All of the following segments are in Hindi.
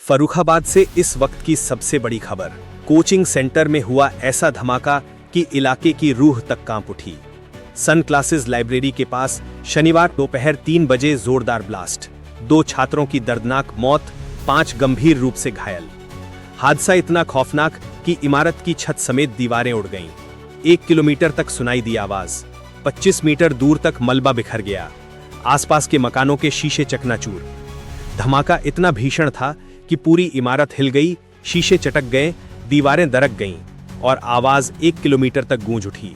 फर्रुखाबाद से इस वक्त की सबसे बड़ी खबर। कोचिंग सेंटर में हुआ ऐसा धमाका कि इलाके की रूह तक कांप उठी। सन क्लासेस लाइब्रेरी के पास शनिवार दोपहर 3 बजे जोरदार ब्लास्ट, 2 छात्रों की दर्दनाक मौत, 5 गंभीर रूप से घायल। हादसा इतना खौफनाक कि इमारत की छत समेत दीवारें उड़ गईं। 1 किलोमीटर तक सुनाई दी आवाज, 25 मीटर दूर तक मलबा बिखर गया। आसपास के मकानों के शीशे चकनाचूर। धमाका इतना भीषण था कि पूरी इमारत हिल गई, शीशे चटक गए, दीवारें दरक गईं और आवाज 1 किलोमीटर तक गूंज उठी।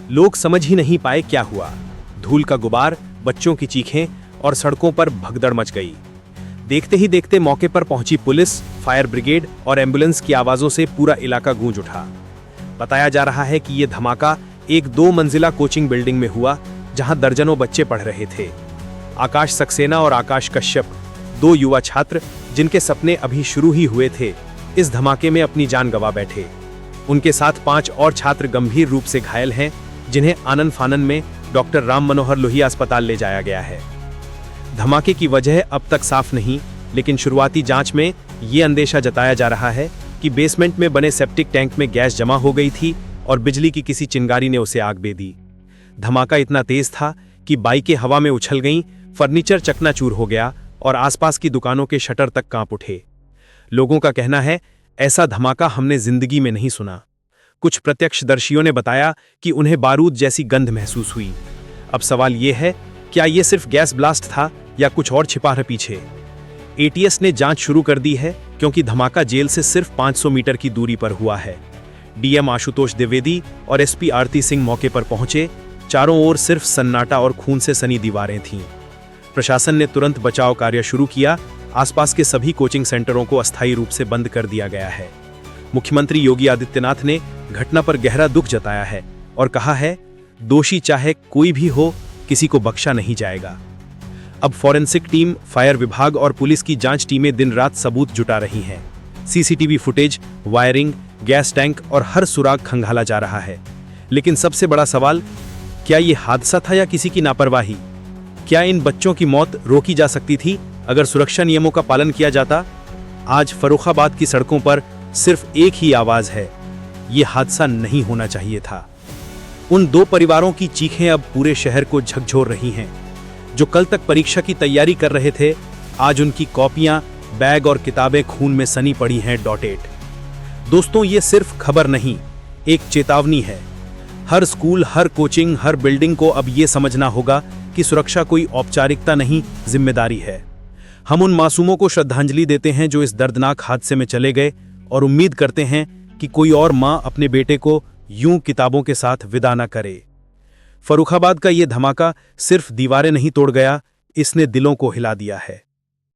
लोग समझ ही नहीं पाए क्या हुआ। धूल का गुबार, बच्चों की चीखें और सड़कों पर भगदड़ मच गई। देखते ही देखते मौके पर पहुंची पुलिस, फायर ब्रिगेड और एम्बुलेंस की आवाजों से पूरा इलाका गूंज उठा। बताया जा रहा है कि यह धमाका एक 2 मंजिला कोचिंग बिल्डिंग में हुआ, जहां दर्जनों बच्चे पढ़ रहे थे। आकाश सक्सेना और आकाश कश्यप, 2 युवा छात्र जिनके सपने अभी शुरू ही हुए थे, इस धमाके में अपनी जान गंवा बैठे। उनके साथ 5 और छात्र गंभीर रूप से घायल हैं, जिन्हें आनन फानन में डॉक्टर राम मनोहर लोहिया अस्पताल ले जाया गया है। धमाके की वजह अब तक साफ नहीं, लेकिन शुरुआती जांच में ये अंदेशा जताया जा रहा है कि बेसमेंट में बने सेप्टिक टैंक में गैस जमा हो गई थी और बिजली की किसी चिंगारी ने उसे आग दे दी। धमाका इतना तेज था कि बाइकें हवा में उछल गईं, फर्नीचर चकनाचूर हो गया और आसपास की दुकानों के शटर तक कांप उठे। लोगों का कहना है, ऐसा धमाका हमने जिंदगी में नहीं सुना। कुछ प्रत्यक्षदर्शियों ने बताया कि उन्हें बारूद जैसी गंध महसूस हुई। अब सवाल यह है, क्या यह सिर्फ गैस ब्लास्ट था या कुछ और छिपा है पीछे? एटीएस ने जांच शुरू कर दी है, क्योंकि धमाका जेल से सिर्फ 500 मीटर की दूरी पर हुआ है। डीएम आशुतोष द्विवेदी और एसपी आरती सिंह मौके पर पहुंचे। चारों ओर सिर्फ सन्नाटा और खून से सनी दीवारें थीं। प्रशासन ने तुरंत बचाव कार्य शुरू किया। आसपास के सभी कोचिंग सेंटरों को अस्थायी रूप से बंद कर दिया गया है। मुख्यमंत्री योगी आदित्यनाथ ने घटना पर गहरा दुख जताया है और कहा है, दोषी चाहे कोई भी हो, किसी को बख्शा नहीं जाएगा। अब फॉरेंसिक टीम, फायर विभाग और पुलिस की जांच टीमें दिन रात सबूत जुटा रही हैं। CCTV footage, wiring, gas tank और हर सुराग खंगाला जा रहा है। लेकिन सबसे बड़ा सवाल, क्या यह हादसा था या किसी की लापरवाही? क्या इन बच्चों की मौत रोकी जा सकती थी अगर सुरक्षा नियमों का पालन किया जाता? आज फर्रुखाबाद की सड़कों पर सिर्फ एक ही आवाज है, यह हादसा नहीं होना चाहिए था। उन 2 परिवारों की चीखें अब पूरे शहर को झकझोर रही हैं। जो कल तक परीक्षा की तैयारी कर रहे थे, आज उनकी कॉपियां, बैग और किताबें खून में सनी पड़ी हैं। दोस्तों, ये सिर्फ खबर नहीं, एक चेतावनी है। हर स्कूल, हर कोचिंग, हर बिल्डिंग को अब ये समझना होगा कि सुरक्षा कोई औपचारिकता नहीं, जिम्मेदारी है। हम उन मासूमों को श्रद्धांजलि देते हैं जो इस दर्दनाक हादसे में चले गए, और उम्मीद करते हैं कि कोई और मां अपने बेटे को यूं किताबों के साथ विदा न करे। फर्रुखाबाद का ये धमाका सिर्फ दीवारें नहीं तोड़ गया, इसने दिलों को हिला दिया है।